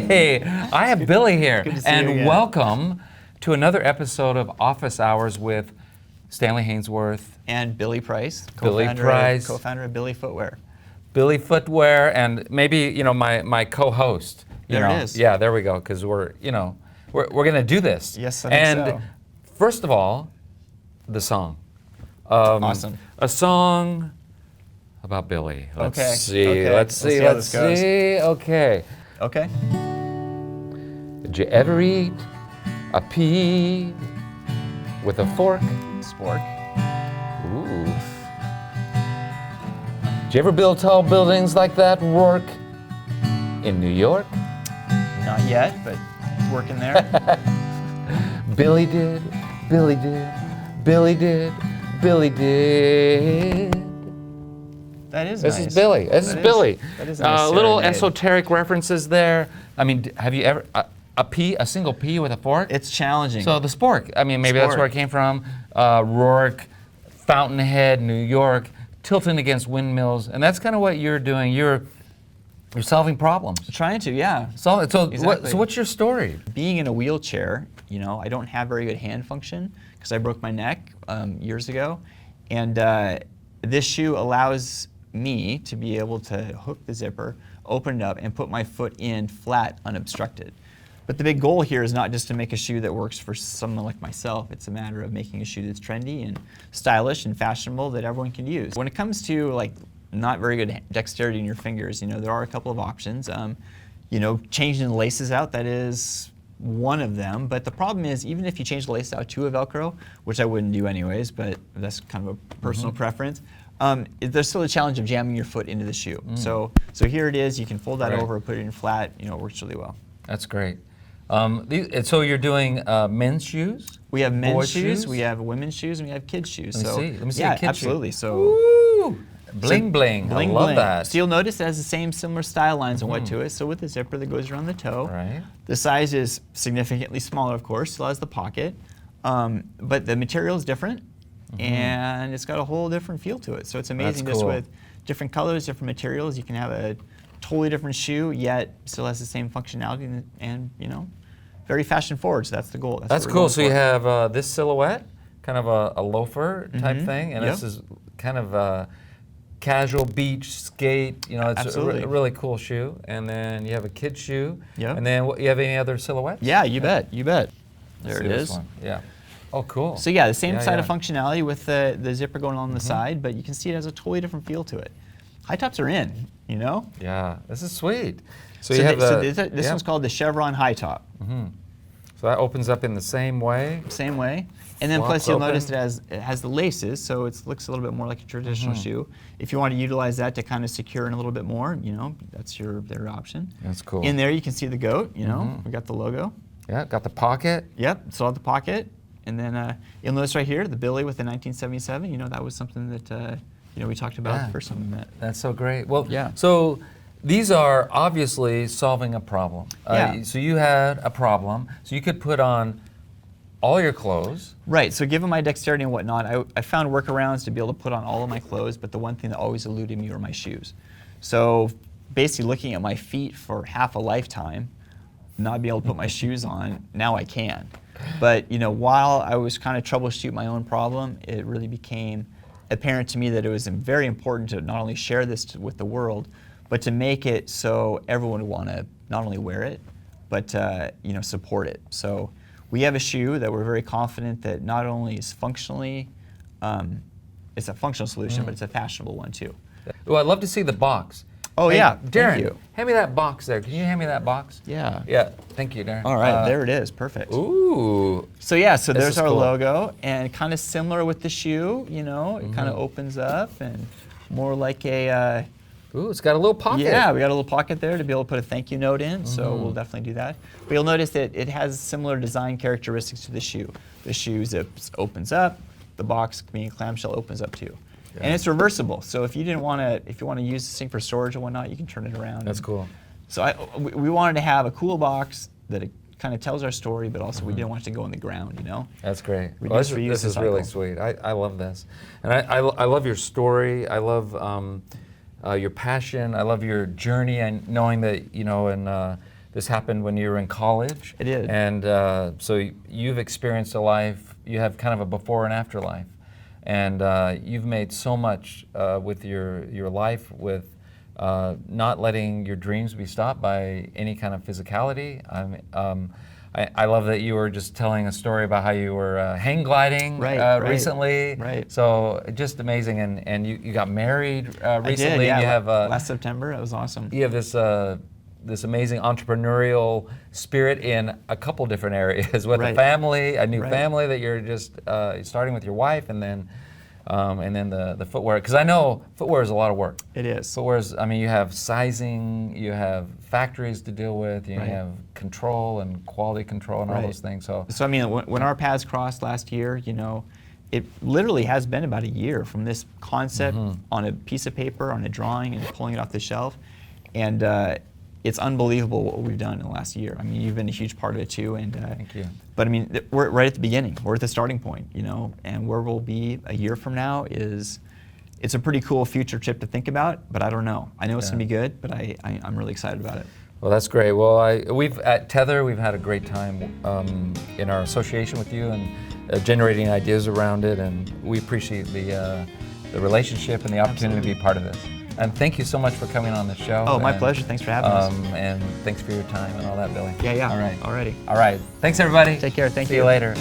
Hey, I have Billy here. Good to see you And again. welcome to another episode of Office Hours with Stanley Hainsworth. And Billy Price, Billy Price. co-founder of Billy Footwear. Billy Footwear, and maybe, my co-host. There it is. Yeah, there we go, because we're going to do this. Yes, I think so. And first of all, the song. Awesome. A song about Billy. Let's Okay. see. Okay. Let's see. Let's see how Let's this see. Okay. Okay. Did you ever eat a pea with a fork? Spork. Ooh. Did you ever build tall buildings like that work in New York? Not yet, but working there. Billy did, Billy did, Billy did, Billy did. That is This nice. is Billy. This is Billy. That is a nice little serenade. esoteric references there. I mean, have you ever a single pea with a fork? It's challenging. So the spork. I mean, maybe that's Spork. where it came from. Rourke, Fountainhead, New York, tilting against windmills, and that's kind of what you're doing. You're solving problems. Trying to, yeah. So Exactly. what's your story? Being in a wheelchair, I don't have very good hand function because I broke my neck years ago, and this shoe allows me to be able to hook the zipper, open it up, and put my foot in flat, unobstructed. But the big goal here is not just to make a shoe that works for someone like myself. It's a matter of making a shoe that's trendy and stylish and fashionable that everyone can use. When it comes to not very good dexterity in your fingers, there are a couple of options. Changing the laces out, that is one of them. But the problem is, even if you change the laces out to a Velcro, which I wouldn't do anyways, but that's kind of a personal preference, there's still a challenge of jamming your foot into the shoe. So here it is. You can fold that Right. over, put it in flat. It works really well. That's great. So you're doing men's shoes? We have men's Boys' shoes, shoes? we have women's shoes, and we have kids' shoes. Let me see yeah, a kid's shoe. absolutely. So Ooh, bling bling. bling I love bling. that. So you'll notice it has the same similar style lines and what to it. So with the zipper that goes around the toe, Right. the size is significantly smaller, of course. Still has the pocket, but the material is different, and it's got a whole different feel to it. So it's amazing That's just cool. with different colors, different materials. You can have a totally different shoe, yet still has the same functionality and very fashion forward. So that's the goal. That's what we're cool. going So you for. have this silhouette, kind of a loafer type thing, and this is kind of a casual beach skate. It's Absolutely. a really cool shoe. And then you have a kid shoe. Yep. And then you have any other silhouettes? Yeah, you bet. You bet. Let's There see it this is. one. Yeah. Oh, cool. So yeah, the same Yeah, side yeah. of functionality with the zipper going on the side, but you can see it has a totally different feel to it. High tops are in, Yeah, this is sweet. So So, you have this yeah. one's called the Chevron High Top. So that opens up in the same way. Same way. And then Flops plus you'll open. notice it has the laces, so it looks a little bit more like a traditional shoe. If you want to utilize that to kind of secure in a little bit more, that's their option. That's cool. In there you can see the goat, we got the logo. Yeah, got the pocket. Yep, still have the pocket. And then you'll notice right here, the Billy with the 1977, that was something that we talked about the first time we met. That's so great. Well, Yeah. So these are obviously solving a problem. Yeah. So you had a problem. So you could put on all your clothes. Right, so given my dexterity and whatnot, I found workarounds to be able to put on all of my clothes, but the one thing that always eluded me were my shoes. So basically looking at my feet for half a lifetime, not being able to put my shoes on, now I can. But while I was kind of troubleshooting my own problem, it really became apparent to me that it was very important to not only share this with the world, but to make it so everyone would want to not only wear it, but support it. So we have a shoe that we're very confident that not only is functionally, it's a functional solution, but it's a fashionable one too. Well, I'd love to see the box. Oh Hey, yeah, thank Darin, you. hand me that box there. Can you hand me that box? Yeah. Yeah, thank you, Darin. All right, there it is, perfect. Ooh. So yeah, so This there's is our cool. logo, and kind of similar with the shoe, it kind of opens up and more like a, Ooh, it's got a little pocket. yeah, we got a little pocket there to be able to put a thank you note in, so we'll definitely do that. But you'll notice that it has similar design characteristics to the shoe. The shoe opens up, the box being clamshell opens up too. Yeah. And it's reversible, so if you want to use this thing for storage or whatnot, you can turn it around. That's cool. So we wanted to have a cool box that it kind of tells our story, but also we didn't want it to go in the ground, That's great. Reduce, Well, this reuse, this is really recycle. sweet. I love this. And I love your story. I love your passion. I love your journey and knowing that, in this happened when you were in college. It did. And so you've experienced a life, you have kind of a before and after life. And you've made so much with your life, with not letting your dreams be stopped by any kind of physicality. I love that you were just telling a story about how you were hang gliding recently. Right. So just amazing. And you got married recently. I did, yeah. You have, last September. It was awesome. You have this amazing entrepreneurial spirit in a couple different areas with a family, a new family that you're just starting with your wife, and then the footwear. Because I know footwear is a lot of work. It is. Footwear's, I mean, you have sizing, you have factories to deal with, you have control and quality control and all those things. So I mean, when our paths crossed last year, you know, it literally has been about a year from this concept on a piece of paper, on a drawing, and pulling it off the shelf. And it's unbelievable what we've done in the last year. I mean, you've been a huge part of it too. And thank you. But I mean, we're right at the beginning. We're at the starting point, you know. And where we'll be a year from now it's a pretty cool future trip to think about. But I don't know. I know it's gonna be good, but I'm really excited about it. Well, that's great. Well, we've at Tether, we've had a great time in our association with you and generating ideas around it, and we appreciate the relationship and the opportunity to be part of this. And thank you so much for coming on the show. Oh, my pleasure. Thanks for having us. And thanks for your time and all that, Billy. Yeah. All right. Alrighty. All right. Thanks, everybody. Take care. Thank you. See you later.